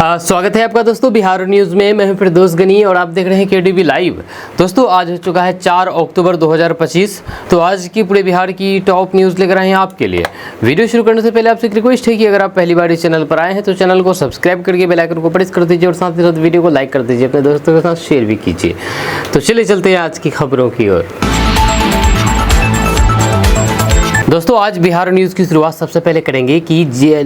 स्वागत है आपका दोस्तों बिहार न्यूज़ में। मैं हूं फिरदौस गनी और आप देख रहे हैं केडीवी लाइव। दोस्तों आज हो चुका है 4 अक्टूबर 2025। तो आज की पूरे बिहार की टॉप न्यूज़ लेकर आए हैं आपके लिए। वीडियो शुरू करने से पहले आपसे एक रिक्वेस्ट है कि अगर आप पहली बार इस चैनल पर आए हैं तो चैनल को सब्सक्राइब करके बेल आइकन को प्रेस कर दीजिए और साथ ही साथ वीडियो को लाइक कर दीजिए, अपने दोस्तों के साथ शेयर भी कीजिए। तो चलिए चलते हैं आज की खबरों की ओर। दोस्तों आज बिहार न्यूज़ की शुरुआत सबसे पहले करेंगे कि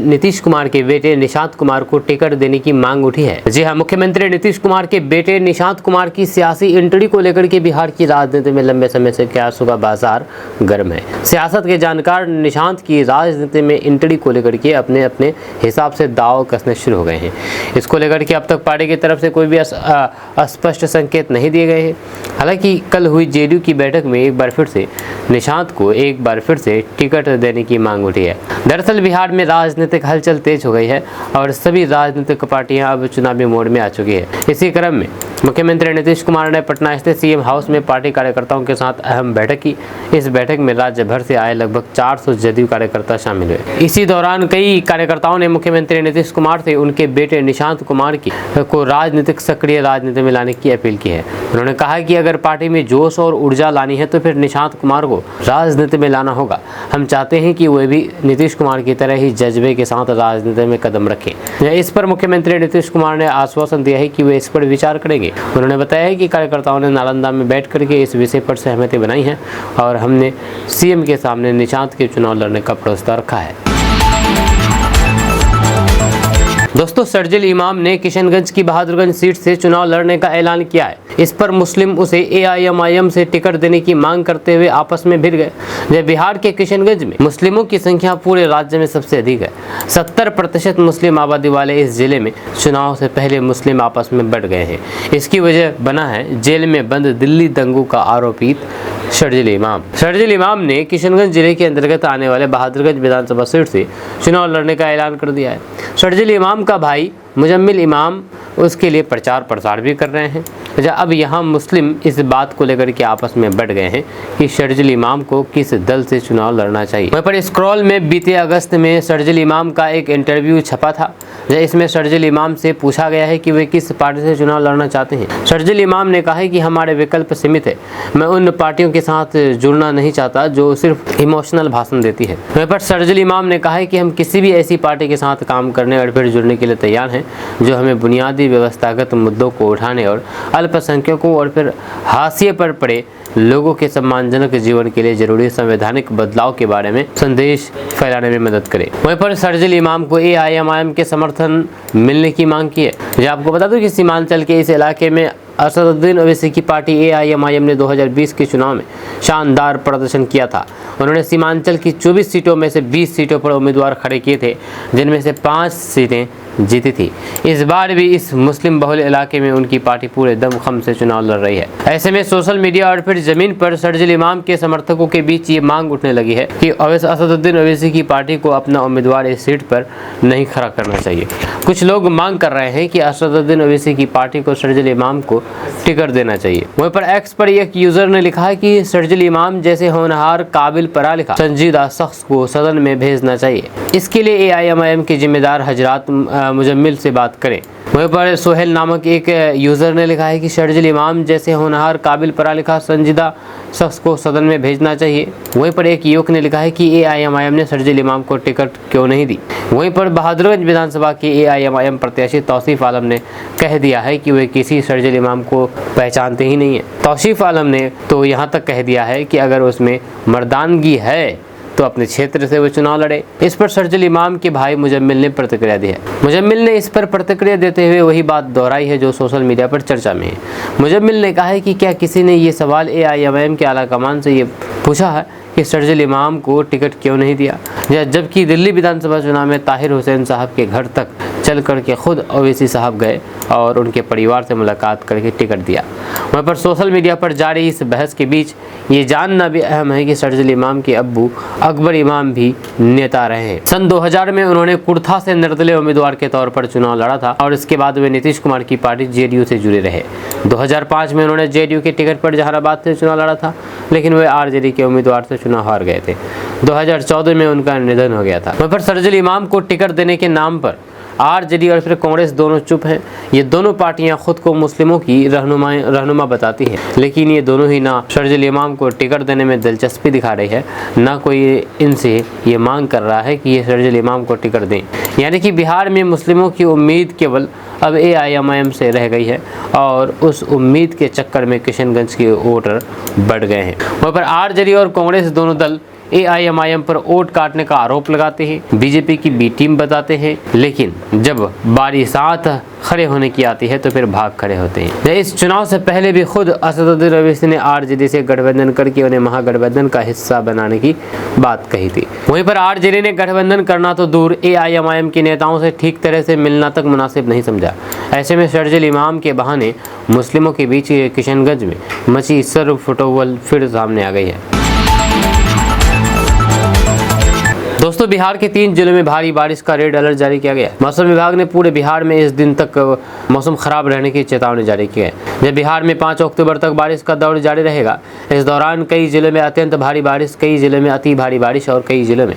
नीतीश कुमार के बेटे निशांत कुमार को टिकट देने की मांग उठी है। जी हां, मुख्यमंत्री नीतीश कुमार के बेटे निशांत कुमार की सियासी एंट्री को लेकर के बिहार की राजनीति में लंबे समय से क्यासों का बाजार गर्म है। सियासत के जानकार निशांत की राजनीति में एंट्री को लेकर के अपने अपने हिसाब से दाव कसने शुरू हो गए हैं। इसको लेकर के अब तक पार्टी की तरफ से कोई भी स्पष्ट संकेत नहीं दिए गए हैं। हालांकि कल हुई जेडीयू की बैठक में एक बार फिर से निशांत को टिकट देने की मांग उठी है। दरअसल बिहार में राजनीतिक हलचल तेज हो गई है और सभी राजनीतिक पार्टियां अब चुनावी मोड में आ चुकी है। इसी क्रम में मुख्यमंत्री नीतीश कुमार ने पटना स्थित सीएम हाउस में पार्टी कार्यकर्ताओं के साथ अहम बैठक की। इस बैठक में राज्य भर से आए लगभग 400 जदयू कार्यकर्ता शामिल हुए। इसी दौरान कई कार्यकर्ताओं ने मुख्यमंत्री नीतीश कुमार से उनके बेटे निशांत कुमार को सक्रिय राजनीति में लाने की अपील की है। उन्होंने कहा कि अगर पार्टी में जोश और ऊर्जा लानी है तो फिर निशांत कुमार को राजनीति में लाना होगा। हम चाहते हैं कि वे भी नीतीश कुमार की तरह ही जज्बे के साथ राजनीति में कदम रखें। इस पर मुख्यमंत्री नीतीश कुमार ने आश्वासन दिया है कि वे इस पर विचार करेंगे। उन्होंने बताया है कि कार्यकर्ताओं ने नालंदा में बैठ करके इस विषय पर सहमति बनाई है और हमने सीएम के सामने निशांत के चुनाव लड़ने का प्रस्ताव रखा है। दोस्तों शर्जील इमाम ने किशनगंज की बहादुरगंज सीट से चुनाव लड़ने का ऐलान किया है। इस पर मुस्लिम उसे एआईएमआईएम से टिकट देने की मांग करते हुए आपस में भिड़ गए। जब बिहार के किशनगंज में मुस्लिमों की संख्या पूरे राज्य में सबसे अधिक है, 70% मुस्लिम आबादी वाले इस जिले में चुनाव से पहले मुस्लिम आपस में बढ़ गए हैं। इसकी वजह बना है जेल में बंद दिल्ली दंगों का आरोपित शर्जील इमाम। शर्जील इमाम ने किशनगंज जिले के अंतर्गत आने वाले बहादुरगंज विधानसभा सीट से चुनाव लड़ने का ऐलान कर दिया है। शर्जील इमाम का भाई मुजम्मिल इमाम उसके लिए प्रचार प्रसार भी कर रहे हैं। अब यहाँ मुस्लिम इस बात को लेकर के आपस में बढ़ गए हैं कि शर्जील इमाम को किस दल से चुनाव लड़ना चाहिए। वहीं पर स्क्रॉल में बीते अगस्त में शर्जील इमाम का एक इंटरव्यू छपा था। इसमें शर्जील इमाम से पूछा गया है कि वे किस पार्टी से चुनाव लड़ना चाहते हैं। शर्जील इमाम ने कहा है कि हमारे विकल्प सीमित है, मैं उन पार्टियों के साथ जुड़ना नहीं चाहता जो सिर्फ इमोशनल भाषण देती है। वहीं पर शर्जील इमाम ने कहा है कि हम किसी भी ऐसी पार्टी के साथ काम करने और फिर जुड़ने के लिए तैयार हैं जो हमें बुनियादी व्यवस्थागत मुद्दों को उठाने और अल्पसंख्यकों और फिर हाशिए पर पड़े लोगों के सम्मानजनक जीवन के लिए जरूरी संवैधानिक बदलाव के बारे में संदेश फैलाने में मदद करे। वहीं पर शर्जील इमाम को एआईएमआईएम के समर्थन मिलने की मांग की है। जो आपको बता दूं कि सीमांचल के इस इलाके में असदुद्दीन ओवैसी की पार्टी एआईएमआईएम ने 2020 के चुनाव में शानदार प्रदर्शन किया था। उन्होंने सीमांचल की 24 सीटों में से 20 सीटों पर उम्मीदवार खड़े किए थे, जिनमें से 5 सीटें जीती थी। इस बार भी इस मुस्लिम बहुल इलाके में उनकी पार्टी पूरे दमखम से चुनाव लड़ रही है। ऐसे में सोशल मीडिया और फिर जमीन पर शर्जील इमाम के समर्थकों के बीच ये मांग उठने लगी है कि असदुद्दीन ओवैसी की पार्टी को अपना उम्मीदवार इस सीट पर नहीं खड़ा करना चाहिए। कुछ लोग मांग कर रहे हैं कि असदुद्दीन ओवैसी की पार्टी को शर्जील इमाम को टिकट देना चाहिए। वहीं पर एक्स पर एक यूजर ने लिखा है कि शर्जील इमाम जैसे होनहार, काबिल, पढ़ा लिखा, संजीदा शख्स को सदन में भेजना चाहिए। इसके लिए एआईएमआईएम के जिम्मेदार हजरात मुजम्मिल से बात करें। वहीं पर सोहेल नामक एक यूजर ने लिखा है कि शर्जील इमाम जैसे होनहार, काबिल, पढ़ा लिखा, संजीदा शख्स को सदन में भेजना चाहिए। वहीं पर एक युवक ने लिखा है कि एआईएमआईएम ने शर्जील इमाम को टिकट क्यों नहीं दी। वहीं पर बहादुरगंज विधानसभा के एआईएमआईएम प्रत्याशी तौसीफ आलम ने कह दिया है कि वे किसी शर्जील इमाम को पहचानते ही नहीं है। तौसीफ आलम ने तो यहाँ तक कह दिया है कि अगर उसमें मर्दानगी है तो अपने क्षेत्र से वो चुनाव लड़े। इस पर शर्जील इमाम के भाई मुजम्मिल ने प्रतिक्रिया दी है। मुजम्मिल ने इस पर प्रतिक्रिया देते हुए वही बात दोहराई है जो सोशल मीडिया पर चर्चा में है। मुजम्मिल ने कहा है कि क्या किसी ने ये सवाल एआईएमआईएम के आला कमान से ये पूछा है कि शर्जील इमाम को टिकट क्यों नहीं दिया, जबकि दिल्ली विधानसभा चुनाव में ताहिर हुसैन साहब के घर तक चल करके खुद ओवैसी साहब गए और उनके परिवार से मुलाकात करके टिकट दिया। वहीं पर सोशल मीडिया पर जारी इस बहस के बीच ये जानना भी अहम है कि शर्जील इमाम के अब्बू अकबर इमाम भी नेता रहे हैं। सन 2000 में उन्होंने कुर्था से निर्दलीय उम्मीदवार के तौर पर चुनाव लड़ा था और इसके बाद वे नीतीश कुमार की पार्टी जेडीयू से जुड़े रहे। 2005 में उन्होंने जेडीयू के टिकट पर जहानाबाद से चुनाव लड़ा था, लेकिन वे आरजेडी के उम्मीदवार से चुनाव हार गए थे। 2014 में उनका निधन हो गया था। वहीं पर शर्जील इमाम को टिकट देने के नाम पर आरजेडी और फिर कांग्रेस दोनों चुप हैं। ये दोनों पार्टियां खुद को मुस्लिमों की रहनुमा बताती हैं, लेकिन ये दोनों ही ना शरजील इमाम को टिकट देने में दिलचस्पी दिखा रही है, ना कोई इनसे ये मांग कर रहा है कि ये शरजील इमाम को टिकट दें। यानी कि बिहार में मुस्लिमों की उम्मीद केवल अब AIMIM से रह गई है और उस उम्मीद के चक्कर में किशनगंज के वोटर बढ़ गए हैं। वहाँ पर आरजेडी और कांग्रेस दोनों दल AIMIM पर वोट काटने का आरोप लगाते हैं, बीजेपी की बी टीम बताते हैं, लेकिन जब बारी साथ खड़े होने की आती है तो फिर भाग खड़े होते हैं। इस चुनाव से पहले भी खुद असदुद्दीन ओवैसी ने आरजेडी से गठबंधन करके उन्हें महागठबंधन का हिस्सा बनाने की बात कही थी। वहीं पर आरजेडी ने गठबंधन करना तो दूर, AIMIM के नेताओं से ठीक तरह से मिलना तक मुनासिब नहीं समझा। ऐसे में शरजील इमाम के बहाने मुस्लिमों के बीच किशनगंज में मची सर्व फुटबॉल फिर सामने आ गई है। दोस्तों, बिहार के 3 जिलों में भारी बारिश का रेड अलर्ट जारी किया गया है। मौसम विभाग ने पूरे बिहार में इस दिन तक मौसम खराब रहने की चेतावनी जारी की है। जब बिहार में 5 अक्टूबर तक बारिश का दौर जारी रहेगा। इस दौरान कई जिलों में अत्यंत भारी बारिश, कई जिलों में अति भारी बारिश और कई जिलों में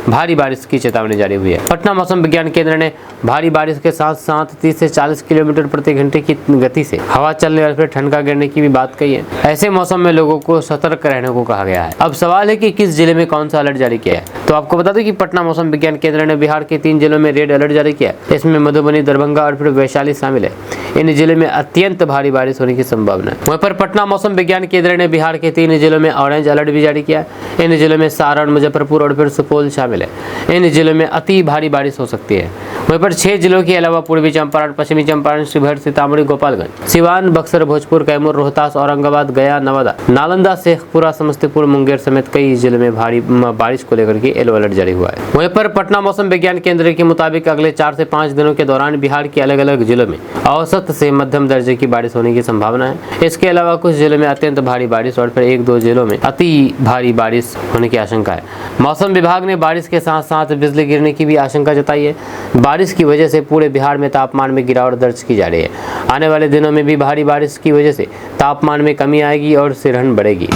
भारी बारिश की चेतावनी जारी हुई है। पटना मौसम विज्ञान केंद्र ने भारी बारिश के साथ साथ 30 से 40 किलोमीटर प्रति घंटे की गति से हवा चलने और फिर ठंडा गिरने की भी बात कही है। ऐसे मौसम में लोगों को सतर्क रहने को कहा गया है। अब सवाल है कि किस जिले में कौन सा अलर्ट जारी किया है। तो आपको बता दें कि पटना मौसम विज्ञान केंद्र ने बिहार के 3 जिलों में रेड अलर्ट जारी किया है। इसमें मधुबनी, दरभंगा और फिर वैशाली शामिल है। इन जिलों में अत्यंत भारी बारिश होने की संभावना है। वहीं पर पटना मौसम विज्ञान केंद्र ने बिहार के 3 जिलों में ऑरेंज अलर्ट भी जारी किया है। इन जिलों में सारण, मुजफ्फरपुर और फिर सुपौल शामिल है। इन जिलों में अति भारी बारिश हो सकती है। वहीं पर 6 जिलों के अलावा पूर्वी चंपारण, पश्चिमी चंपारण, शिवहर, सीतामढ़ी, गोपालगंज, सिवान, बक्सर, भोजपुर, कैमूर, रोहतास, औरंगाबाद, गया, नवादा, नालंदा, शेखपुरा, समस्तीपुर, मुंगेर समेत कई जिलों में भारी बारिश को लेकर के येलो अलर्ट जारी हुआ है। वहीं पर पटना मौसम विज्ञान केंद्र के मुताबिक अगले 4 से 5 दिनों के दौरान बिहार के अलग अलग जिलों में औसत से मध्यम दर्जे की बारिश होने की संभावना है। इसके अलावा कुछ जिलों में अत्यंत भारी बारिश और फिर 1-2 जिलों में अति भारी बारिश होने की आशंका है। मौसम विभाग ने बारिश के साथ साथ बिजली गिरने की भी आशंका जताई है। बारिश की वजह से पूरे बिहार में तापमान में गिरावट दर्ज की जा रही है। आने वाले दिनों में भी भारी बारिश की वजह से तापमान में कमी आएगी और सिरहन बढ़ेगी।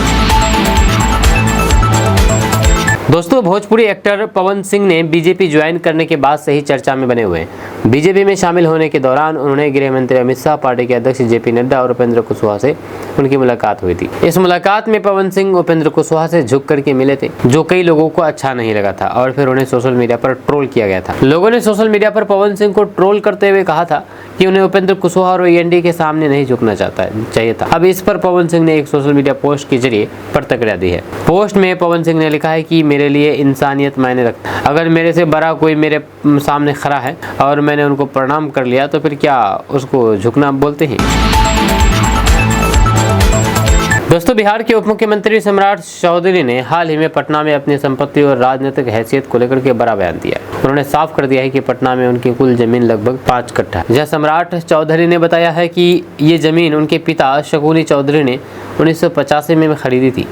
दोस्तों, भोजपुरी एक्टर पवन सिंह ने बीजेपी ज्वाइन करने के बाद से ही चर्चा में बने हुए हैं। बीजेपी में शामिल होने के दौरान उन्होंने गृह मंत्री अमित शाह, पार्टी के अध्यक्ष JP नड्डा और उपेंद्र कुशवाहा से उनकी मुलाकात हुई थी। इस मुलाकात में पवन सिंह उपेंद्र कुशवाहा से झुक करके मिले थे, जो कई लोगों को अच्छा नहीं लगा था और फिर उन्हें सोशल मीडिया पर ट्रोल किया गया था। लोगों ने सोशल मीडिया पर पवन सिंह को ट्रोल करते हुए कहा था कि उन्हें उपेंद्र कुशवाहा और END के सामने नहीं झुकना चाहिए था। अब इस पर पवन सिंह ने एक सोशल मीडिया पोस्ट के जरिए प्रतिक्रिया दी है। पोस्ट में पवन सिंह ने लिखा है कि मेरे लिए इंसानियत मायने रखता है। अगर मेरे से बड़ा कोई मेरे सामने खड़ा है और मैंने उनको प्रणाम कर लिया तो फिर क्या उसको झुकना बोलते हैं। दोस्तों, बिहार के उप मुख्यमंत्री सम्राट चौधरी ने हाल ही में पटना में अपनी संपत्ति और राजनीतिक हैसियत को लेकर के बड़ा बयान दिया है। उन्होंने साफ कर दिया है कि पटना में उनकी कुल जमीन लगभग 5 कट्ठा है। जहां सम्राट चौधरी ने बताया है कि ये जमीन उनके पिता शकुनी चौधरी ने 1985 में खरीदी थी।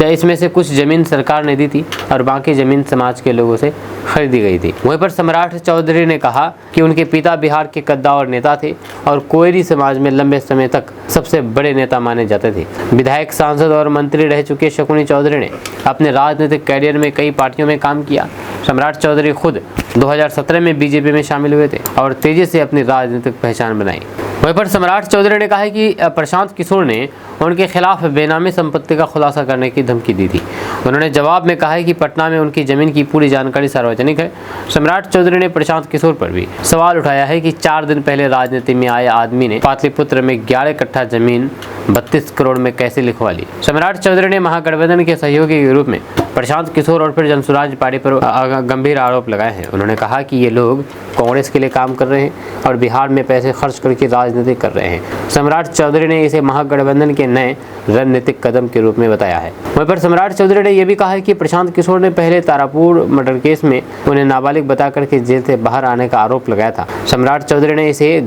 इसमें से कुछ जमीन सरकार ने दी थी और बाकी जमीन समाज के लोगों से खरीदी गई थी। वहीं पर सम्राट चौधरी ने कहा कि उनके पिता बिहार के कद्दावर नेता थे और कोयरी समाज में लंबे समय तक सबसे बड़े नेता माने जाते थे। विधायक, सांसद और मंत्री रह चुके शकुनी चौधरी ने अपने राजनीतिक कैरियर में कई पार्टियों में काम किया। सम्राट चौधरी खुद 2017 में बीजेपी में शामिल हुए थे और तेजी से अपनी राजनीतिक पहचान बनाई। वहीं पर सम्राट चौधरी ने कहा है कि प्रशांत किशोर ने उनके खिलाफ बेनामी संपत्ति का खुलासा करने की धमकी दी थी। उन्होंने जवाब में कहा है कि पटना में उनकी जमीन की पूरी जानकारी सार्वजनिक है। सम्राट चौधरी ने प्रशांत किशोर पर भी सवाल उठाया है कि 4 दिन पहले राजनीति में आए आदमी ने पाटलिपुत्र में 11 कट्ठा जमीन 32 करोड़ में कैसे लिखवा ली। सम्राट चौधरी ने महागठबंधन के सहयोगी के रूप में प्रशांत किशोर और फिर जनसुराज पार्टी पर गंभीर आरोप लगाए हैं। उन्होंने कहा कि ये लोग कांग्रेस के लिए काम कर रहे हैं और बिहार में पैसे खर्च करके राजनीति कर रहे हैं। सम्राट चौधरी ने इसे महागठबंधन के नए रणनीतिक कदम के रूप में बताया है। वहीं पर सम्राट चौधरी ने यह भी कहा है कि प्रशांत किशोर ने पहले तारापुर मर्डर केस में उन्हें नाबालिग बता करके जेल से बाहर आने का आरोप लगाया था। सम्राट चौधरी ने इसे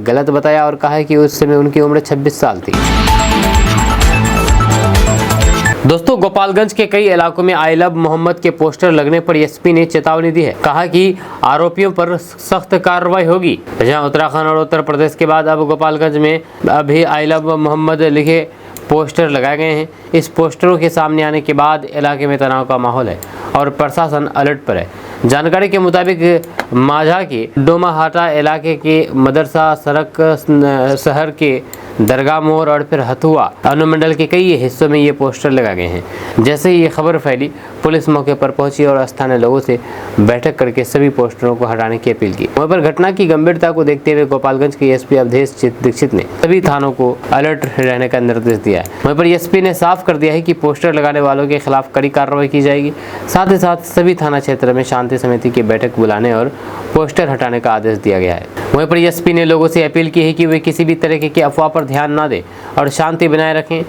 गलत बताया और कहा है कि उस समय उनकी उम्र 26 साल थी। दोस्तों, गोपालगंज के कई इलाकों में आई लव मोहम्मद के पोस्टर लगने पर एसपी ने चेतावनी दी है। कहा कि आरोपियों पर सख्त कार्रवाई होगी। जहां उत्तराखंड और उत्तर प्रदेश के बाद अब गोपालगंज में अभी आई लव मोहम्मद लिखे पोस्टर लगाए गए हैं। इस पोस्टरों के सामने आने के बाद इलाके में तनाव का माहौल है और प्रशासन अलर्ट पर है। जानकारी के मुताबिक माझा के डोमाहाटा इलाके के मदरसा सड़क शहर के दरगाह मोड़ और फिर हथुआ अनुमंडल के कई हिस्सों में ये पोस्टर लगाए गए हैं। जैसे ही ये खबर फैली, पुलिस मौके पर पहुंची और स्थानीय लोगों से बैठक करके सभी पोस्टरों को हटाने की अपील की। वहीं पर घटना की गंभीरता को देखते हुए गोपालगंज के एसपी अवधेश दीक्षित ने सभी थानों को अलर्ट रहने का निर्देश दिया है। वहीं पर एसपी ने साफ कर दिया है कि पोस्टर लगाने वालों के खिलाफ कड़ी कार्रवाई की जाएगी। साथ ही साथ सभी थाना क्षेत्र में शांति समिति की बैठक बुलाने और पोस्टर हटाने का आदेश दिया गया है। वहीं पर एसपी ने लोगों से अपील की है कि वे किसी भी तरह की अफवाह पर ध्यान न दें और शांति बनाए रखें।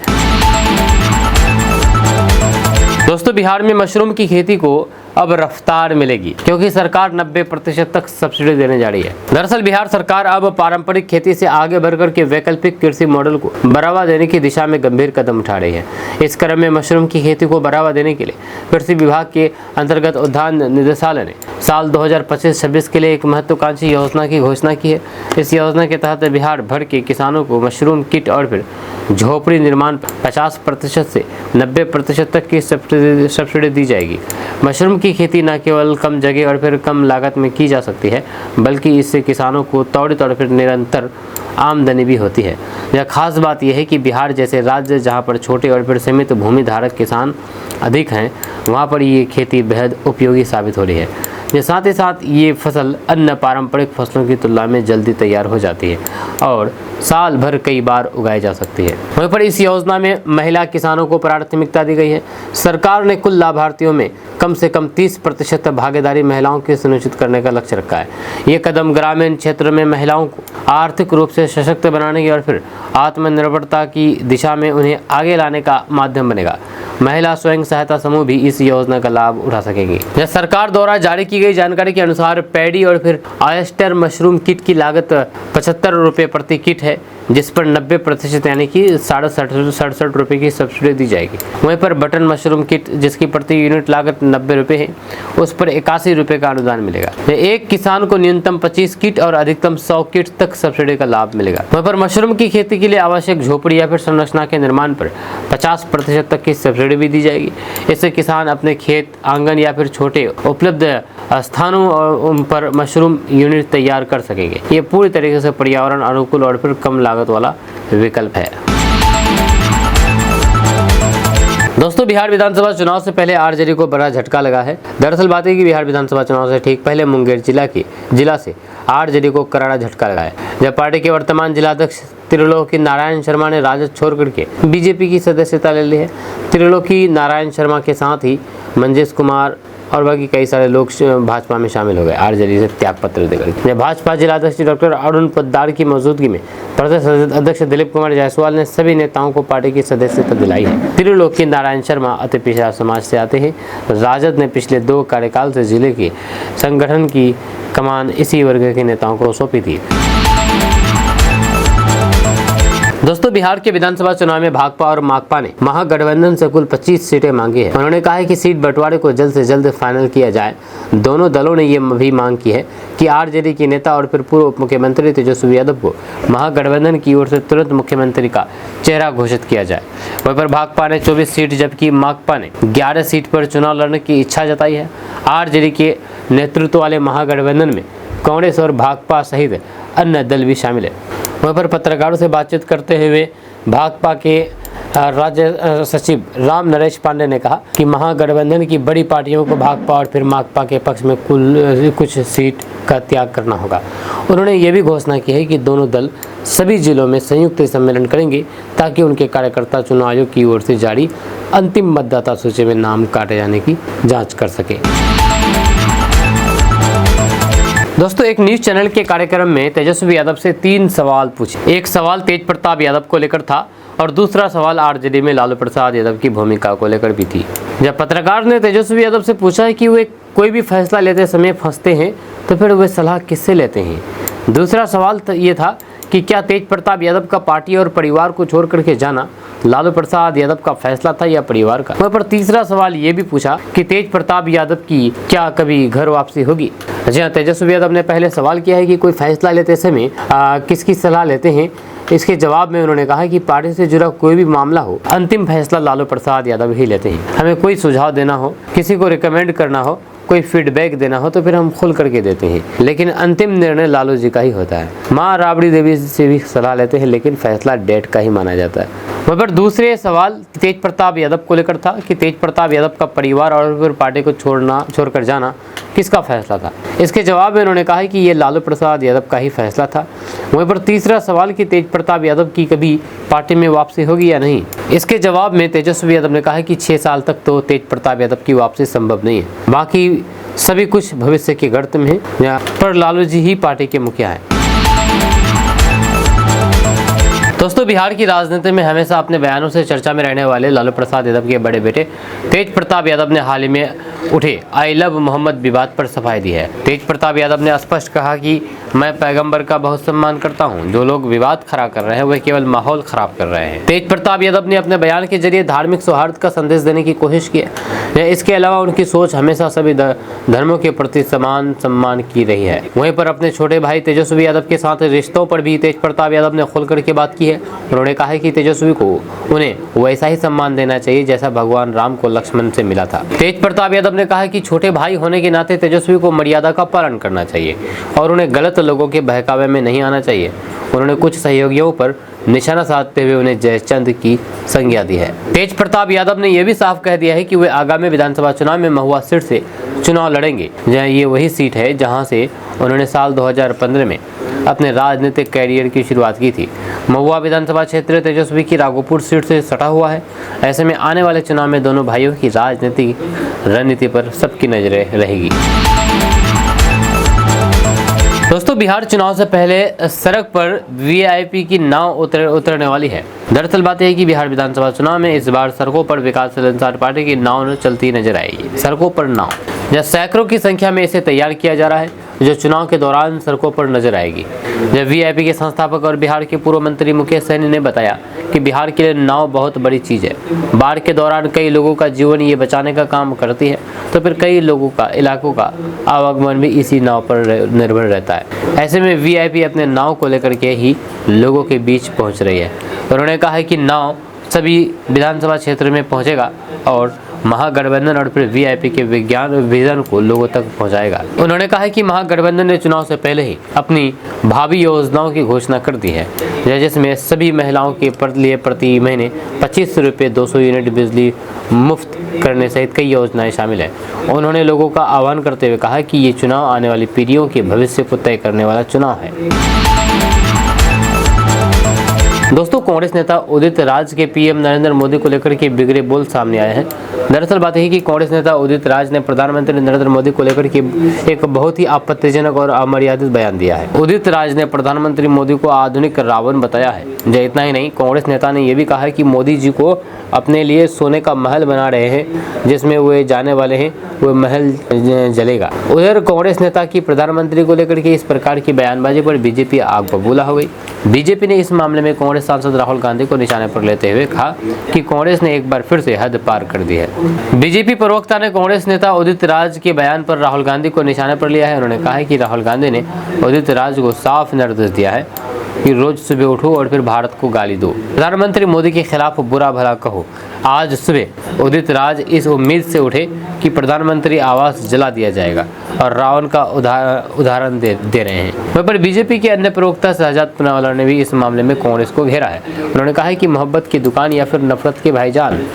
दोस्तों, बिहार में मशरूम की खेती को अब रफ्तार मिलेगी क्योंकि सरकार 90% तक सब्सिडी देने जा रही है। दरअसल बिहार सरकार अब पारंपरिक खेती से आगे बढ़कर के वैकल्पिक कृषि मॉडल को बढ़ावा देने की दिशा में गंभीर कदम उठा रही है। इस क्रम में मशरूम की खेती को बढ़ावा देने के लिए कृषि विभाग के अंतर्गत उद्यान निदेशालय ने साल 2025-26 के लिए एक महत्वाकांक्षी योजना की घोषणा की है। इस योजना के तहत बिहार भर के किसानों को मशरूम किट और फिर झोपड़ी निर्माण 50% से 90% तक की सब्सिडी दी जाएगी। मशरूम की खेती न केवल कम जगह और फिर कम लागत में की जा सकती है, बल्कि इससे किसानों को त्वरित और फिर निरंतर आमदनी भी होती है। यह खास बात यह है कि बिहार जैसे राज्य जहां पर छोटे और फिर सीमित भूमि धारक किसान अधिक हैं, वहां पर ये खेती बेहद उपयोगी साबित हो रही है। साथ ही साथ ये फसल अन्य पारंपरिक फसलों की तुलना में जल्दी तैयार हो जाती है और साल भर कई बार उगाई जा सकती है। वहीं पर इस योजना में महिला किसानों को प्राथमिकता दी गई है। सरकार ने कुल लाभार्थियों में कम से कम 30% भागीदारी महिलाओं की सुनिश्चित करने का लक्ष्य रखा है। ये कदम ग्रामीण क्षेत्र में महिलाओं को आर्थिक रूप से सशक्त बनाने की और फिर आत्मनिर्भरता की दिशा में उन्हें आगे लाने का माध्यम बनेगा। महिला स्वयं सहायता समूह भी इस योजना का लाभ उठा सकेंगे। यह सरकार द्वारा जारी की गई जानकारी के अनुसार पैडी और फिर ऑयस्टर मशरूम किट की लागत 75 रुपये प्रति किट है, जिस पर 90% यानी कि 67 रुपये की सब्सिडी दी जाएगी। वहीं पर बटन मशरूम किट जिसकी प्रति यूनिट लागत 90 रुपये है, उस पर 81 रुपये का अनुदान मिलेगा। एक किसान को न्यूनतम 25 किट और अधिकतम 100 किट तक सब्सिडी का लाभ मिलेगा। वहीं पर मशरूम की खेती के लिए आवश्यक झोपड़ी या फिर संरचना के निर्माण पर 50% तक की सब्सिडी भी दी जाएगी। इससे किसान अपने खेत, आंगन या फिर छोटे उपलब्ध स्थानों पर मशरूम यूनिट तैयार कर सकेंगे। ये पूरी तरीके से पर्यावरण अनुकूल और फिर कम लागत वाला विकल्प है। दोस्तों, बिहार विधानसभा चुनाव से पहले आरजेडी को बड़ा झटका लगा है। दरअसल बात है कि बिहार विधानसभा चुनाव से ठीक पहले मुंगेर जिला से आरजेडी को करारा झटका लगा है, जब पार्टी के वर्तमान जिलाध्यक्ष त्रिलोकी नारायण शर्मा ने राजद छोड़ करके बीजेपी की सदस्यता ले ली है। त्रिलोकी नारायण शर्मा के साथ ही मंजेश कुमार और बाकी कई सारे लोग भाजपा में शामिल हो गए आरजेडी से त्याग पत्र देकर। भाजपा जिलाध्यक्ष डॉक्टर अरुण पोद्दार की मौजूदगी में प्रदेश अध्यक्ष दिलीप कुमार जायसवाल ने सभी नेताओं को पार्टी की सदस्यता दिलाई है। त्रिलोकी नारायण शर्मा अति पिछड़ा समाज से आते हैं। राजद ने पिछले 2 कार्यकाल से जिले के संगठन की कमान इसी वर्ग के नेताओं को सौंपी थी। दोस्तों, बिहार के विधानसभा चुनाव में भाकपा और माकपा ने महागठबंधन से कुल 25 सीटें मांगी है। उन्होंने कहा है कि सीट बंटवारे को जल्द से जल्द फाइनल किया जाए। दोनों दलों ने ये भी मांग की है कि आरजेडी के नेता और फिर पूर्व मुख्यमंत्री तेजस्वी यादव को महागठबंधन की ओर से तुरंत मुख्यमंत्री का चेहरा घोषित किया जाए। वहीं पर भाकपा ने 24 सीट जबकि माकपा ने 11 सीट पर चुनाव लड़ने की इच्छा जताई है। आरजेडी के नेतृत्व वाले महागठबंधन में कांग्रेस और भाकपा सहित अन्य दल भी शामिल है। वहीं पर पत्रकारों से बातचीत करते हुए भाकपा के राज्य सचिव राम नरेश पांडे ने कहा कि महागठबंधन की बड़ी पार्टियों को भाकपा और फिर माकपा के पक्ष में कुछ सीट का त्याग करना होगा। उन्होंने ये भी घोषणा की है कि दोनों दल सभी जिलों में संयुक्त सम्मेलन करेंगे ताकि उनके कार्यकर्ता चुनाव आयोग की ओर से जारी अंतिम मतदाता सूची में नाम काटे जाने की जाँच कर सके। दोस्तों, एक न्यूज चैनल के कार्यक्रम में तेजस्वी यादव से 3 सवाल पूछे। एक सवाल तेज प्रताप यादव को लेकर था और दूसरा सवाल आरजेडी में लालू प्रसाद यादव की भूमिका को लेकर भी थी। जब पत्रकार ने तेजस्वी यादव से पूछा है कि वे कोई भी फैसला लेते समय फंसते हैं तो फिर वे सलाह किससे लेते हैं। दूसरा सवाल ये था कि क्या तेज प्रताप यादव का पार्टी और परिवार को छोड़ करके जाना लालू प्रसाद यादव का फैसला था या परिवार का। वहाँ पर तीसरा सवाल ये भी पूछा कि तेज प्रताप यादव की क्या कभी घर वापसी होगी। जी हाँ, तेजस्वी यादव ने पहले सवाल किया है कि कोई फैसला लेते समय किसकी सलाह लेते हैं। इसके जवाब में उन्होंने कहा कि पार्टी से जुड़ा कोई भी मामला हो, अंतिम फैसला लालू प्रसाद यादव ही लेते हैं। हमें कोई सुझाव देना हो, किसी को रिकमेंड करना हो, कोई फीडबैक देना हो तो फिर हम खुल करके देते हैं, लेकिन अंतिम निर्णय लालू जी का ही होता है। माँ राबड़ी देवी से भी सलाह लेते हैं, लेकिन फैसला डेट का ही माना जाता है। वहाँ पर दूसरे सवाल तेज प्रताप यादव को लेकर था कि तेज प्रताप यादव का परिवार और फिर पार्टी को छोड़कर जाना किसका फैसला था। इसके जवाब में उन्होंने कहा कि ये लालू प्रसाद यादव का ही फैसला था। वहीं पर तीसरा सवाल कि तेज प्रताप यादव की कभी पार्टी में वापसी होगी या नहीं। इसके जवाब में तेजस्वी यादव ने कहा कि 6 साल तक तो तेज प्रताप यादव की वापसी संभव नहीं है, बाकी सभी कुछ भविष्य के गर्त में है, यहाँ पर लालू जी ही पार्टी के मुखिया हैं। दोस्तों, बिहार की राजनीति में हमेशा अपने बयानों से चर्चा में रहने वाले लालू प्रसाद यादव के बड़े बेटे तेज प्रताप यादव ने हाल ही में उठे आई लव मोहम्मद विवाद पर सफाई दी है। तेज प्रताप यादव ने स्पष्ट कहा कि मैं पैगंबर का बहुत सम्मान करता हूं, जो लोग विवाद खड़ा कर रहे हैं वह केवल माहौल खराब कर रहे हैं। तेज प्रताप यादव ने अपने बयान के जरिए धार्मिक सौहार्द का संदेश देने की कोशिश की है। इसके अलावा उनकी सोच हमेशा सभी धर्मों के प्रति समान सम्मान की रही है। वहीं पर अपने छोटे भाई तेजस्वी यादव के साथ रिश्तों पर भी तेज प्रताप यादव ने खुलकर के बात की है। उन्होंने कहा है कि तेजस्वी को उन्हें वैसा ही सम्मान देना चाहिए जैसा भगवान राम को लक्ष्मण से मिला था। तेज प्रताप यादव ने कहा कि छोटे भाई होने के नाते तेजस्वी को मर्यादा का पालन करना चाहिए और उन्हें गलत लोगों के बहकावे में नहीं आना चाहिए। उन्होंने कुछ सहयोगियों पर निशाना साधते हुए उन्हें जयचंद की संज्ञा दी है। तेज प्रताप यादव ने यह भी साफ कह दिया है कि वे आगामी विधानसभा चुनाव में महुआ सीट से चुनाव लड़ेंगे। ये वही सीट है जहां से उन्होंने साल 2015 में अपने राजनीतिक कैरियर की शुरुआत की थी। महुआ विधानसभा क्षेत्र तेजस्वी की राघोपुर सीट से सटा हुआ है। ऐसे में आने वाले चुनाव में दोनों भाइयों की राजनीतिक रणनीति पर सबकी नजरें रहेगी। दोस्तों, बिहार चुनाव से पहले सड़क पर वीआईपी की नाव उतरने वाली है। दरअसल बात यह है कि बिहार विधानसभा चुनाव में इस बार सड़कों पर विकासशील इंसान पार्टी की नाव चलती नजर आएगी। सड़कों पर नाव, जब सैकड़ों की संख्या में इसे तैयार किया जा रहा है, जो चुनाव के दौरान सड़कों पर नजर आएगी। जब वीआईपी के संस्थापक और बिहार के पूर्व मंत्री मुकेश सहनी ने बताया कि बिहार के लिए नाव बहुत बड़ी चीज है, बाढ़ के दौरान कई लोगों का जीवन ये बचाने का काम करती है, तो फिर कई लोगों का इलाकों का आवागमन भी इसी नाव पर निर्भर रहता है। ऐसे में वीआईपी अपने नाव को लेकर के ही लोगों के बीच पहुंच रही है। उन्होंने कहा है कि नाव सभी विधानसभा क्षेत्र में पहुंचेगा और महागठबंधन और फिर वीआईपी के विजन को लोगों तक पहुंचाएगा। उन्होंने कहा है कि महागठबंधन ने चुनाव से पहले ही अपनी भावी योजनाओं की घोषणा कर दी है, जिसमें सभी महिलाओं के लिए प्रति महीने 25 रुपये 200 यूनिट बिजली मुफ्त करने सहित कई योजनाएं शामिल हैं। उन्होंने लोगों का आह्वान करते हुए कहा कि ये चुनाव आने वाली पीढ़ियों के भविष्य को तय करने वाला चुनाव है। दोस्तों, कांग्रेस नेता उदित राज के पीएम नरेंद्र मोदी को लेकर के बिगड़े बोल सामने आए हैं। दरअसल बात है कि कांग्रेस नेता उदित राज ने प्रधानमंत्री नरेंद्र मोदी को लेकर के एक बहुत ही आपत्तिजनक और अमर्यादित बयान दिया है। उदित राज ने प्रधानमंत्री मोदी को आधुनिक रावण बताया है। इतना ही नहीं, कांग्रेस नेता ने यह भी कहा है कि मोदी जी को अपने लिए सोने का महल बना रहे हैं, जिसमें वे जाने वाले हैं वो महल जलेगा। उधर कांग्रेस नेता की प्रधानमंत्री को लेकर के इस प्रकार की बयानबाजी पर बीजेपी आग बबूला हो गई। बीजेपी ने इस मामले में कांग्रेस सांसद राहुल गांधी को निशाने पर लेते हुए कहा कि कांग्रेस ने एक बार फिर से हद पार कर दी है। बीजेपी प्रवक्ता ने कांग्रेस नेता उदित राज के बयान पर राहुल गांधी को निशाने पर लिया है। उन्होंने कहा है कि राहुल गांधी ने उदित राज को साफ निर्देश दिया है कि रोज सुबह उठो और फिर भारत को गाली दो, प्रधानमंत्री मोदी के खिलाफ बुरा भला कहो। आज सुबह उदित राज इस उम्मीद से उठे कि प्रधानमंत्री आवास जला दिया जाएगा और रावण का उदाहरण दे रहे हैं। वहीं पर बीजेपी के अन्य प्रवक्ता शहजाद पूनावाला ने भी इस मामले में कांग्रेस को घेरा है। उन्होंने कहा है कि मोहब्बत की दुकान या फिर नफरत के भाईजान।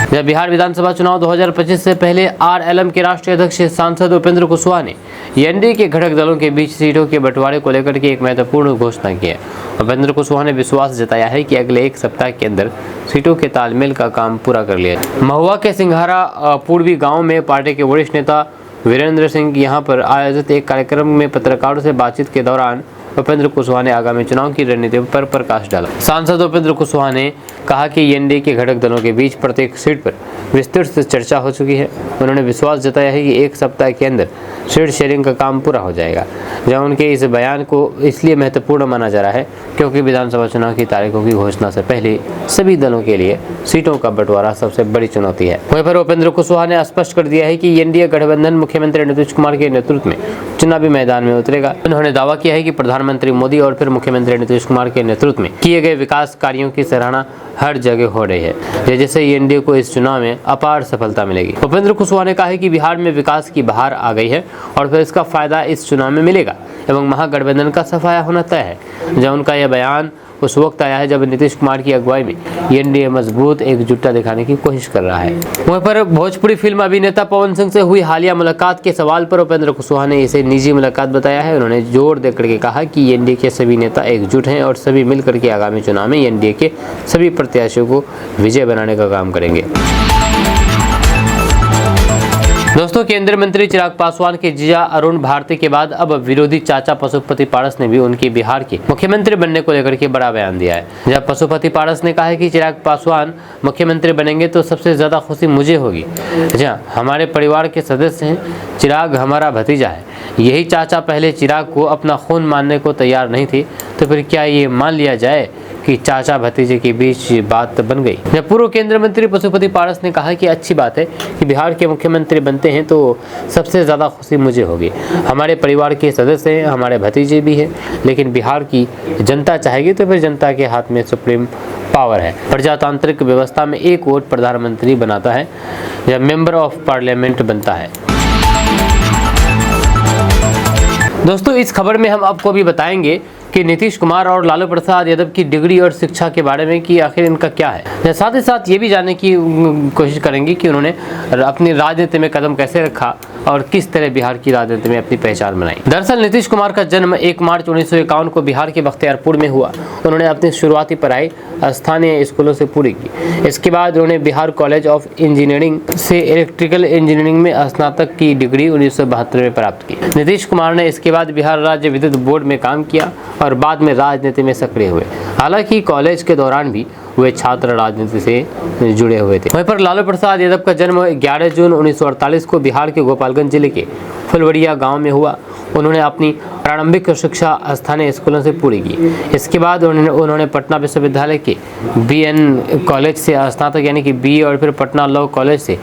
जब बिहार विधानसभा चुनाव 2025 से पहले आरएलएम के राष्ट्रीय अध्यक्ष सांसद उपेंद्र कुशवाहा ने एनडीए के घटक दलों के बीच सीटों के बंटवारे को लेकर के एक महत्वपूर्ण घोषणा की है। उपेंद्र कुशवाहा ने विश्वास जताया है कि अगले एक सप्ताह के अंदर सीटों के तालमेल का काम पूरा कर लिया जाए। महुआ के सिंघारा पूर्वी गाँव में पार्टी के वरिष्ठ नेता वीरेंद्र सिंह यहाँ पर आयोजित एक कार्यक्रम में पत्रकारों से बातचीत के दौरान उपेंद्र कुशवाहा ने आगामी चुनाव की रणनीति पर प्रकाश डाला। सांसद उपेंद्र कुशवाहा ने कहा कि एनडीए के घटक दलों के बीच प्रत्येक सीट पर विस्तृत से चर्चा हो चुकी है। उन्होंने विश्वास जताया है कि एक सप्ताह के अंदर सीट शेयरिंग का काम पूरा हो जाएगा। जहां उनके इस बयान को इसलिए महत्वपूर्ण माना जा रहा है क्योंकि विधानसभा चुनाव की तारीखों की घोषणा से पहले सभी दलों के लिए सीटों का बंटवारा सबसे बड़ी चुनौती है। वहीं पर उपेंद्र कुशवाहा ने स्पष्ट कर दिया है कि एनडीए गठबंधन मुख्यमंत्री नीतीश कुमार के नेतृत्व में चुनावी मैदान में उतरेगा। उन्होंने दावा किया है कि प्रधानमंत्री प्रधानमंत्री मोदी और फिर मुख्यमंत्री नीतीश कुमार के नेतृत्व में किए गए विकास कार्यों की सराहना हर जगह हो रही है, जिससे एनडीए को इस चुनाव में अपार सफलता मिलेगी। उपेंद्र कुशवाहा ने कहा है कि बिहार में विकास की बहार आ गई है और फिर इसका फायदा इस चुनाव में मिलेगा एवं महागठबंधन का सफाया होना तय है। जब उनका यह बयान उस वक्त आया है जब नीतीश कुमार की अगुवाई में एनडीए मजबूत एकजुटता दिखाने की कोशिश कर रहा है। वहीं पर भोजपुरी फिल्म अभिनेता पवन सिंह से हुई हालिया मुलाकात के सवाल पर उपेंद्र कुशवाहा ने इसे निजी मुलाकात बताया है। उन्होंने जोर देकर के कहा कि एनडीए के सभी नेता एकजुट हैं और सभी मिलकर के आगामी चुनाव में एनडीए के सभी प्रत्याशियों को विजय बनाने का काम करेंगे। दोस्तों, केंद्रीय मंत्री चिराग पासवान के जीजा अरुण भारती के बाद अब विरोधी चाचा पशुपति पारस ने भी उनके बिहार के मुख्यमंत्री बनने को लेकर के बड़ा बयान दिया है। जब पशुपति पारस ने कहा है कि चिराग पासवान मुख्यमंत्री बनेंगे तो सबसे ज्यादा खुशी मुझे होगी। जहाँ हमारे परिवार के सदस्य हैं, चिराग हमारा भतीजा है। यही चाचा पहले चिराग को अपना खून मानने को तैयार नहीं थे, तो फिर क्या ये मान लिया जाए कि चाचा भतीजे के बीच बात बन गई। जब पूर्व केंद्रीय मंत्री पशुपति पारस ने कहा कि अच्छी बात है कि बिहार के मुख्यमंत्री बनते हैं तो सबसे ज़्यादा खुशी मुझे होगी। हमारे परिवार के सदस्य हैं, हमारे भतीजे भी हैं, लेकिन बिहार की जनता चाहेगी तो फिर जनता के हाथ में सुप्रीम पावर है। प्रजातांत्रिक व्यवस्था में एक वोट प्रधानमंत्री बनाता है या मेंबर ऑफ पार्लियामेंट बनता है। दोस्तों, इस खबर में हम आपको भी बताएंगे कि नीतीश कुमार और लालू प्रसाद यादव की डिग्री और शिक्षा के बारे में कि आखिर इनका क्या है। साथ ही साथ ये भी जानने की कोशिश करेंगे कि उन्होंने अपनी राजनीति में कदम कैसे रखा और किस तरह बिहार की राजनीति में अपनी पहचान बनाई। दरअसल नीतीश कुमार का जन्म 1 मार्च 1951 को बिहार के बख्तियारपुर में हुआ। उन्होंने अपनी शुरुआती पढ़ाई स्थानीय स्कूलों से पूरी की। इसके बाद उन्होंने बिहार कॉलेज ऑफ इंजीनियरिंग से इलेक्ट्रिकल इंजीनियरिंग में स्नातक की डिग्री 1972 में प्राप्त की। नीतीश कुमार ने इसके बाद बिहार राज्य विद्युत बोर्ड में काम किया और बाद में राजनीति में सक्रिय हुए। हालांकि कॉलेज के दौरान भी वे छात्र राजनीति से जुड़े हुए थे। वहीं पर लालू प्रसाद यादव का जन्म 11 जून 1948 को बिहार के गोपालगंज जिले के फुलवड़िया गांव में हुआ। उन्होंने अपनी प्रारंभिक शिक्षा स्थानीय स्कूलों से पूरी की। इसके बाद उन्होंने पटना विश्वविद्यालय के बीएन कॉलेज से स्नातक यानी कि बीए और फिर पटना लॉ कॉलेज से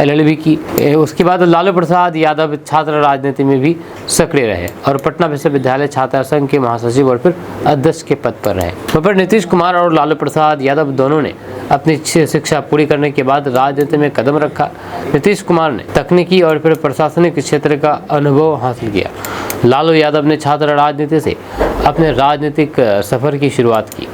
एलएलबी की। उसके बाद लालू प्रसाद यादव छात्र राजनीति में भी सक्रिय रहे और पटना विश्वविद्यालय छात्र संघ के महासचिव और फिर अध्यक्ष के पद पर रहे। वहाँ पर नीतीश कुमार और लालू प्रसाद यादव दोनों ने अपनी शिक्षा पूरी करने के बाद राजनीति में कदम रखा। नीतीश कुमार ने तकनीकी और फिर प्रशासनिक क्षेत्र का अनुभव हासिल किया। लालू यादव ने छात्र राजनीति से अपने राजनीतिक सफर की शुरुआत की।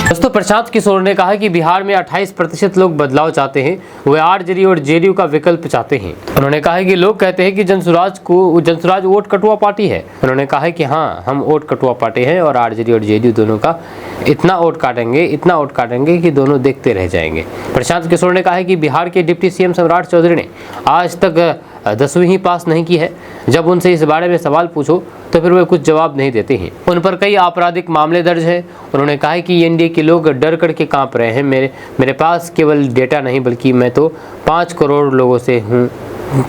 दोस्तों, प्रशांत किशोर ने कहा कि बिहार में 28% लोग बदलाव चाहते हैं, वे आरजेडी और जेडीयू का विकल्प चाहते हैं। उन्होंने कहा कि लोग कहते हैं कि जनसुराज वोट कटुआ पार्टी है। उन्होंने कहा कि हाँ, हम वोट कटुआ पार्टी हैं और आरजेडी और जेडीयू दोनों का इतना वोट काटेंगे कि दोनों देखते रह जाएंगे। प्रशांत किशोर ने कहा कि बिहार के डिप्टी सीएम सम्राट चौधरी ने आज तक 10वीं ही पास नहीं की है। जब उनसे इस बारे में सवाल पूछो तो फिर वे कुछ जवाब नहीं देते हैं। उन पर कई आपराधिक मामले दर्ज हैं। उन्होंने कहा कि एनडीए के लोग डर करके कांप रहे हैं। मेरे पास केवल डेटा नहीं बल्कि मैं तो 5 करोड़ लोगों से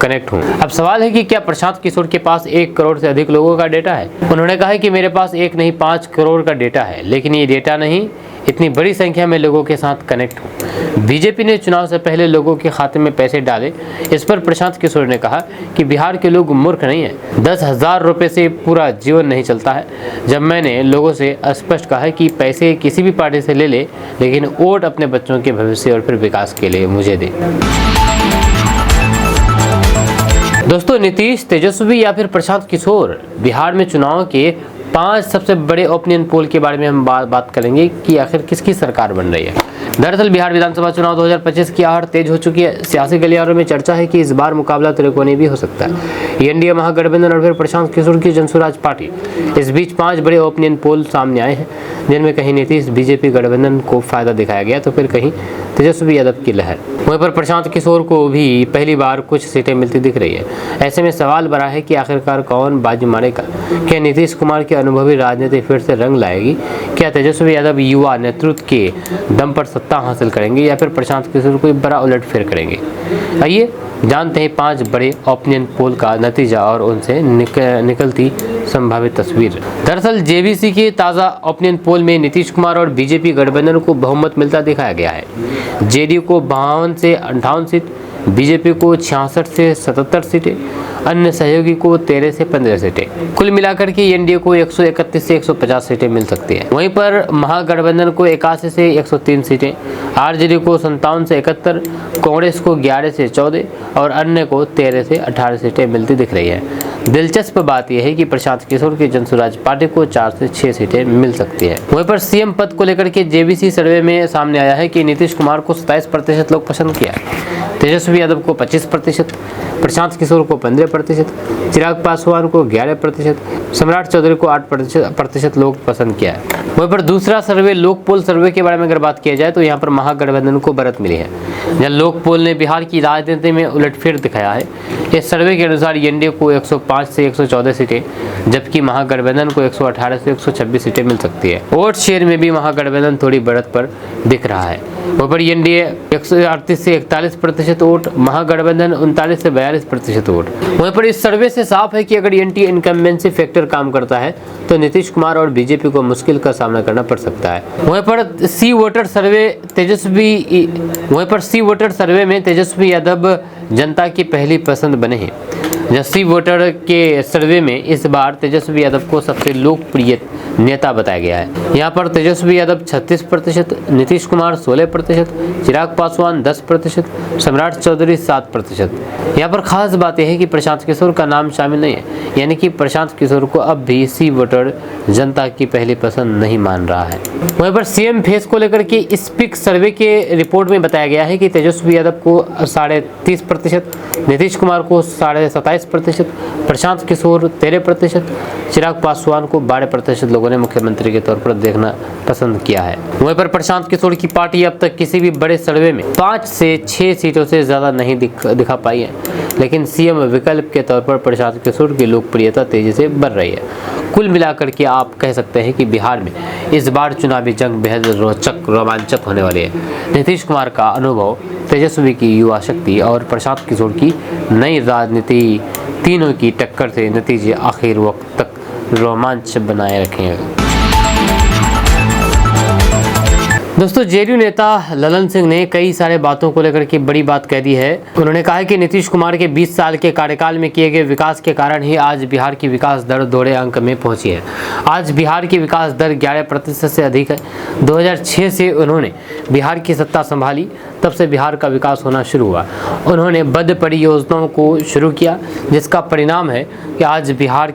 कनेक्ट हूँ। अब सवाल है कि क्या प्रशांत किशोर के पास 1 करोड़ से अधिक लोगों का डेटा है। उन्होंने कहा कि मेरे पास 1 नहीं 5 करोड़ का डेटा है, लेकिन ये डेटा नहीं, इतनी बड़ी संख्या में लोगों के साथ कनेक्ट हूँ। बीजेपी ने चुनाव से पहले लोगों के खाते में पैसे डाले। इस पर प्रशांत किशोर ने कहा कि बिहार के लोग मूर्ख नहीं है। 10,000 रुपये से पूरा जीवन नहीं चलता है। जब मैंने लोगों से स्पष्ट कहा कि पैसे किसी भी पार्टी से ले ले, लेकिन वोट अपने बच्चों के भविष्य और फिर विकास के लिए मुझे दे। दोस्तों, नीतीश, तेजस्वी या फिर प्रशांत किशोर, बिहार में चुनाव के 5 सबसे बड़े ओपिनियन पोल के बारे में हम बात करेंगे कि आखिर किसकी सरकार बन रही है। दरअसल बिहार विधानसभा चुनाव 2025 की आहट तेज हो चुकी है। सियासी गलियारों में चर्चा है कि इस बार मुकाबला त्रिकोणीय भी हो सकता है। एनडीए महागठबंधन और फिर प्रशांत किशोर की जनसुराज पार्टी। इस बीच 5 बड़े ओपिनियन पोल सामने आए हैं, जिनमें कहीं नीतीश बीजेपी गठबंधन को फायदा दिखाया गया तो फिर कहीं तेजस्वी यादव की लहर। वहीं पर प्रशांत किशोर को भी पहली बार कुछ सीटें मिलती दिख रही है। ऐसे में सवाल बड़ा है कि आखिरकार कौन बाजी मारेगा। क्या नीतीश कुमार की अनुभवी राजनीति फिर से रंग लाएगी? क्या तेजस्वी यादव युवा नेतृत्व के दम पर सत्ता हासिल करेंगे या फिर प्रशांत किशोर कोई बड़ा उलटफेर करेंगे? आइए जानते हैं 5 बड़े ओपिनियन पोल का नतीजा और उनसे निकलती संभावित तस्वीर। दरअसल जेबीसी के ताज़ा ओपिनियन पोल में नीतीश कुमार और बीजेपी गठबंधन को बहुमत मिलता दिखाया गया है। जेडीयू को 52 से 58 सीट, बीजेपी को 66 से 77 सीटें, अन्य सहयोगी को 13 से 15 सीटें। कुल मिलाकर के एनडीए को 131 से 150 सीटें मिल सकती है। वहीं पर महागठबंधन को 81 से 103 सीटें, आरजेडी को 57 से 71, कांग्रेस को 11 से 14 और अन्य को 13 से 18 सीटें मिलती दिख रही है। दिलचस्प बात यह है कि प्रशांत किशोर की जनसुराज पार्टी को 4 से 6 सीटें मिल सकती है। वहीं पर सीएम पद को लेकर के जेबीसी सर्वे में सामने आया है कि नीतीश कुमार को 27% लोग पसंद किया है, तेजस्वी यादव को 25%, प्रशांत किशोर को 15%, चिराग पासवान को 11%, सम्राट चौधरी को 8% लोग पसंद किया है। वहीं पर दूसरा सर्वे लोकपोल सर्वे के बारे में अगर बात किया जाए तो यहाँ पर महागठबंधन को बढ़त मिली है। जहाँ लोकपोल ने बिहार की राजनीति में उलटफेर दिखाया है। इस सर्वे के अनुसार एनडीए को 105 से 114 सीटें, जबकि महागठबंधन को 118 से 126 सीटें मिल सकती है। वोट शेयर में भी महागठबंधन थोड़ी बढ़त पर दिख रहा है। वहीं पर एनडीए 138 से 41% वोट, महागठबंधन 39 से 42% वोट। वहीं पर इस सर्वे से साफ है कि अगर एंटी इनकम्बेंसी फैक्टर काम करता है तो नीतीश कुमार और बीजेपी को मुश्किल का सामना करना पड़ सकता है। वहीं पर सी वोटर सर्वे में तेजस्वी यादव जनता की पहली पसंद बने हैं। सी वोटर के सर्वे में इस बार तेजस्वी यादव को सबसे लोकप्रिय नेता बताया गया है। यहाँ पर तेजस्वी यादव 36%, नीतीश कुमार 16%, चिराग पासवान 10%, सम्राट चौधरी 7%। यहाँ पर खास बात यह है कि प्रशांत किशोर का नाम शामिल नहीं है, यानी कि प्रशांत किशोर को अब भी सी वोटर जनता की पहली पसंद नहीं मान रहा है। वहीं पर सीएम फेस को लेकर के स्पिक सर्वे के रिपोर्ट में बताया गया है कि तेजस्वी यादव को 30.5%, नीतीश कुमार को 27.5%, प्रशांत किशोर 13%, चिराग पासवान को 12% लोगों ने मुख्यमंत्री के तौर पर देखना पसंद किया है। वहीं पर प्रशांत किशोर की पार्टी अब तक किसी भी बड़े सर्वे में 5 से 6 सीटों से ज्यादा नहीं दिखा पाई है, लेकिन सीएम विकल्प के तौर पर प्रशांत किशोर की लोकप्रियता तेजी से बढ़ रही है। कुल मिलाकर के आप कह सकते हैं कि बिहार में इस बार चुनावी जंग बेहद रोमांचक होने वाली है। नीतीश कुमार का अनुभव, तेजस्वी की युवा शक्ति और प्रशांत किशोर की नई राजनीति, तीनों की टक्कर से नतीजे आखिर वक्त तक रोमांच बनाए रखेंगे। दोस्तों, जेडीयू नेता ललन सिंह ने कई सारे बातों को लेकर के बड़ी बात कह दी है। उन्होंने कहा है कि नीतीश कुमार के 20 साल के कार्यकाल में किए गए विकास के कारण ही आज बिहार की विकास दर दोहरे अंक में पहुंची है। आज बिहार की विकास दर 11% से अधिक है। 2006 से उन्होंने बिहार की सत्ता संभाली, तब से बिहार का विकास होना शुरू हुआ। उन्होंने बद्ध परियोजनाओं को शुरू किया, जिसका परिणाम है कि आज बिहार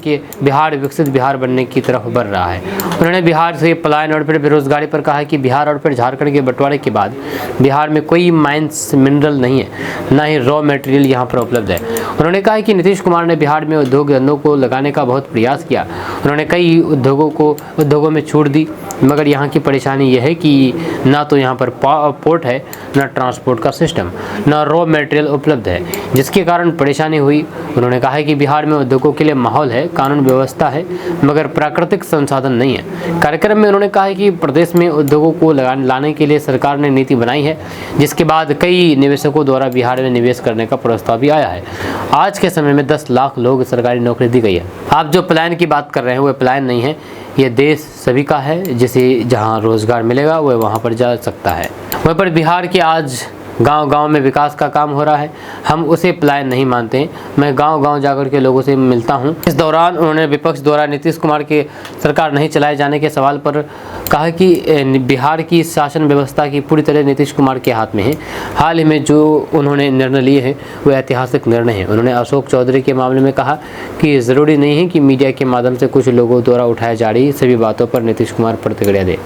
विकसित बिहार बनने की तरफ बढ़ रहा है। उन्होंने बिहार से पलायन और फिर बेरोजगारी पर कहा कि बिहार और फिर झारखंड के बंटवारे के बाद बिहार में कोई माइंस मिनरल नहीं है, ना ही रॉ मटेरियल यहाँ पर उपलब्ध है। उन्होंने कहा कि नीतीश कुमार ने बिहार में उद्योग धंधों को लगाने का बहुत प्रयास किया। उन्होंने कई उद्योगों में छूट दी, मगर यहाँ की परेशानी यह है कि ना तो यहाँ पर पोर्ट है, ना ट्रांसपोर्ट का सिस्टम, ना रॉ मटेरियल उपलब्ध है, जिसके कारण परेशानी हुई। उन्होंने कहा है कि बिहार में उद्योगों के लिए माहौल है, कानून व्यवस्था है, मगर प्राकृतिक संसाधन नहीं है। कार्यक्रम में उन्होंने कहा है कि प्रदेश में उद्योगों को लाने के लिए सरकार ने नीति बनाई है, जिसके बाद कई निवेशकों द्वारा बिहार में निवेश करने का प्रस्ताव भी आया है। आज के समय में 10 लाख लोग सरकारी नौकरी दी गई है। आप जो प्लान की बात कर रहे हैं वो प्लान नहीं है, ये देश सभी का है। जिसे जहां रोजगार मिलेगा वह वहां पर जा सकता है। वहीं पर बिहार के आज गांव-गांव में विकास का काम हो रहा है, हम उसे प्लान नहीं मानते हैं। मैं गांव-गांव जाकर के लोगों से मिलता हूं। इस दौरान उन्होंने विपक्ष द्वारा नीतीश कुमार के सरकार नहीं चलाए जाने के सवाल पर कहा कि बिहार की शासन व्यवस्था की पूरी तरह नीतीश कुमार के हाथ में है। हाल ही में जो उन्होंने निर्णय लिए हैं वो ऐतिहासिक निर्णय है। उन्होंने अशोक चौधरी के मामले में कहा कि ज़रूरी नहीं है कि मीडिया के माध्यम से कुछ लोगों द्वारा उठाई जा रही सभी बातों पर नीतीश कुमार प्रतिक्रिया दे।